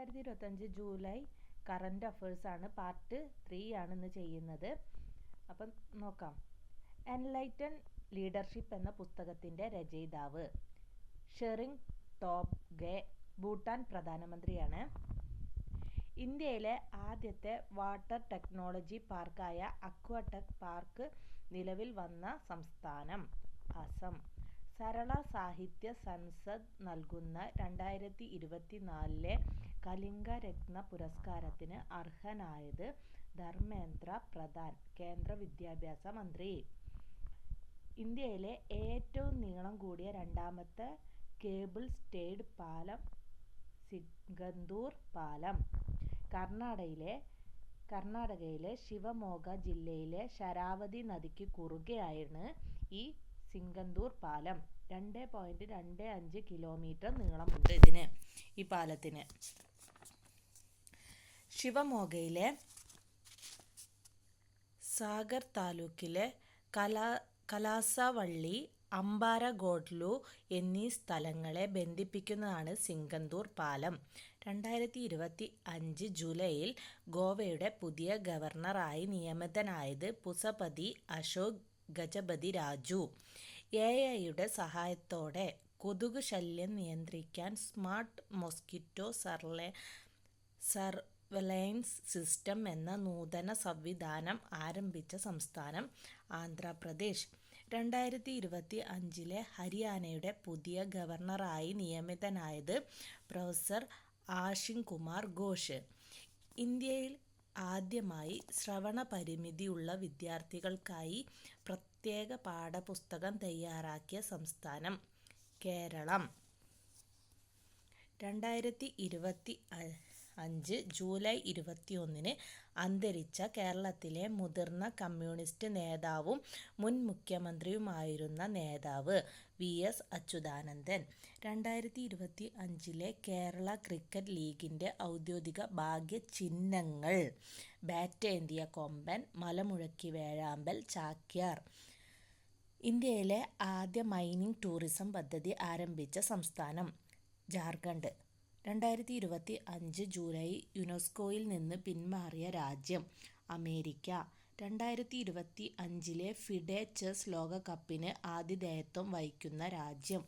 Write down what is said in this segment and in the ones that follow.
2025 July current അഫേഴ്സാണ്. Part 3 ആണ് ഇന്ന് ചെയ്യുന്നത്. അപ്പം നോക്കാം. എൻലൈറ്റൻ ലീഡർഷിപ്പ് എന്ന പുസ്തകത്തിൻ്റെ രചയിതാവ് ഷെറിംഗ് ടോബ്ഗെ, ഭൂട്ടാൻ പ്രധാനമന്ത്രിയാണ്. ഇന്ത്യയിലെ ആദ്യത്തെ വാട്ടർ ടെക്നോളജി പാർക്കായ അക്വാടെക് പാർക്ക് നിലവിൽ വന്ന സംസ്ഥാനം അസം. സരള സാഹിത്യ സൻസദ് നൽകുന്ന 2024 കലിംഗ രത്ന പുരസ്കാരത്തിന് അർഹനായത് ധർമ്മേന്ദ്ര പ്രധാൻ, കേന്ദ്ര വിദ്യാഭ്യാസ മന്ത്രി. ഇന്ത്യയിലെ ഏറ്റവും നീളം കൂടിയ രണ്ടാമത്തെ കേബിൾ സ്റ്റേയ്ഡ് പാലം സിംഗന്ദൂർ പാലം. കർണാടകയിലെ ശിവമോഗ ജില്ലയിലെ ശരാവതി നദിക്ക് കുറുകെയാണ് ഈ സിംഗന്ദൂർ പാലം. 2.25 കിലോമീറ്റർ നീളമുണ്ട് ഈ പാലത്തിന്. ശിവമോഗയിലെ സാഗർ താലൂക്കിലെ കലാസവള്ളി, അംബാരഗോഡ്ലു എന്നീ സ്ഥലങ്ങളെ ബന്ധിപ്പിക്കുന്നതാണ് സിംഗന്ദൂർ പാലം. 2025 ജൂലൈയിൽ ഗോവയുടെ പുതിയ ഗവർണറായി നിയമിതനായത് പുസപതി അശോക് ഗജപതി രാജു. AI സഹായത്തോടെ കൊതുക് ശല്യം നിയന്ത്രിക്കാൻ സ്മാർട്ട് മോസ്കിറ്റോ സർവൈലൻസ് സിസ്റ്റം എന്ന നൂതന സംവിധാനം ആരംഭിച്ച സംസ്ഥാനം ആന്ധ്രാപ്രദേശ്. 2025 ഹരിയാനയുടെ പുതിയ ഗവർണറായി നിയമിതനായത് പ്രൊഫസർ ആഷിം കുമാർ ഘോഷ്. ഇന്ത്യയിൽ ആദ്യമായി ശ്രവണ പരിമിതിയുള്ള വിദ്യാർത്ഥികൾക്കായി പ്രത്യേക പാഠപുസ്തകം തയ്യാറാക്കിയ സംസ്ഥാനം കേരളം. 2025 ജൂലൈ 21 അന്തരിച്ച കേരളത്തിലെ മുതിർന്ന കമ്മ്യൂണിസ്റ്റ് നേതാവും മുൻ മുഖ്യമന്ത്രിയുമായിരുന്ന നേതാവ് VS അച്യുതാനന്ദൻ. 2025 കേരള ക്രിക്കറ്റ് ലീഗിൻ്റെ ഔദ്യോഗിക ഭാഗ്യചിഹ്നങ്ങൾ: ബാറ്റേന്തിയ കൊമ്പൻ, മലമുഴക്കി വേഴാമ്പൽ, ചാക്യാർ. ഇന്ത്യയിലെ ആദ്യ മൈനിങ് ടൂറിസം പദ്ധതി ആരംഭിച്ച സംസ്ഥാനം ജാർഖണ്ഡ്. 2025 ജൂലൈ യുനെസ്കോയിൽ നിന്ന് പിന്മാറിയ രാജ്യം അമേരിക്ക. 2025 ഫിഡെ ചെസ് ലോകകപ്പിന് ആതിഥേയത്വം വഹിക്കുന്ന രാജ്യം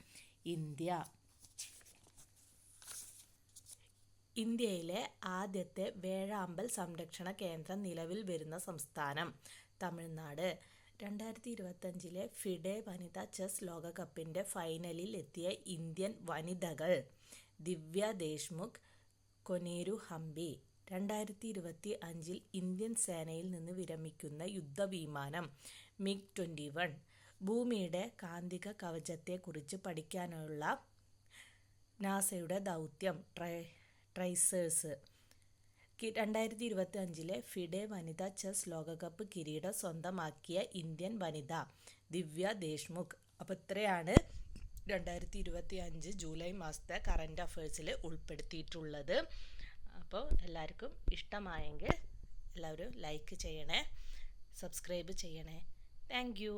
ഇന്ത്യ. ഇന്ത്യയിലെ ആദ്യത്തെ വേഴാമ്പൽ സംരക്ഷണ കേന്ദ്രം നിലവിൽ വരുന്ന സംസ്ഥാനം തമിഴ്നാട്. 2025 ഫിഡെ വനിതാ ചെസ് ലോകകപ്പിൻ്റെ ഫൈനലിൽ എത്തിയ ഇന്ത്യൻ വനിതകൾ ദിവ്യ ദേശ്മുഖ്, കൊനേരു ഹംപി. 2025 ഇന്ത്യൻ സേനയിൽ നിന്ന് വിരമിക്കുന്ന യുദ്ധവിമാനം MiG-21. ഭൂമിയുടെ കാന്തിക കവചത്തെക്കുറിച്ച് പഠിക്കാനുള്ള നാസയുടെ ദൗത്യം ട്രൈസേഴ്സ്. 2025 ഫിഡെ വനിതാ ചെസ് ലോകകപ്പ് കിരീടം സ്വന്തമാക്കിയ ഇന്ത്യൻ വനിത ദിവ്യ ദേശ്മുഖ്. അപ്പോൾ ഇത്രയാണ് 2025 ജൂലൈ മാസത്തെ കറണ്ട് അഫേഴ്സിൽ ഉൾപ്പെടുത്തിയിട്ടുള്ളത്. അപ്പോൾ എല്ലാവർക്കും ഇഷ്ടമായെങ്കിൽ എല്ലാവരും ലൈക്ക് ചെയ്യണേ, സബ്സ്ക്രൈബ് ചെയ്യണേ. Thank you.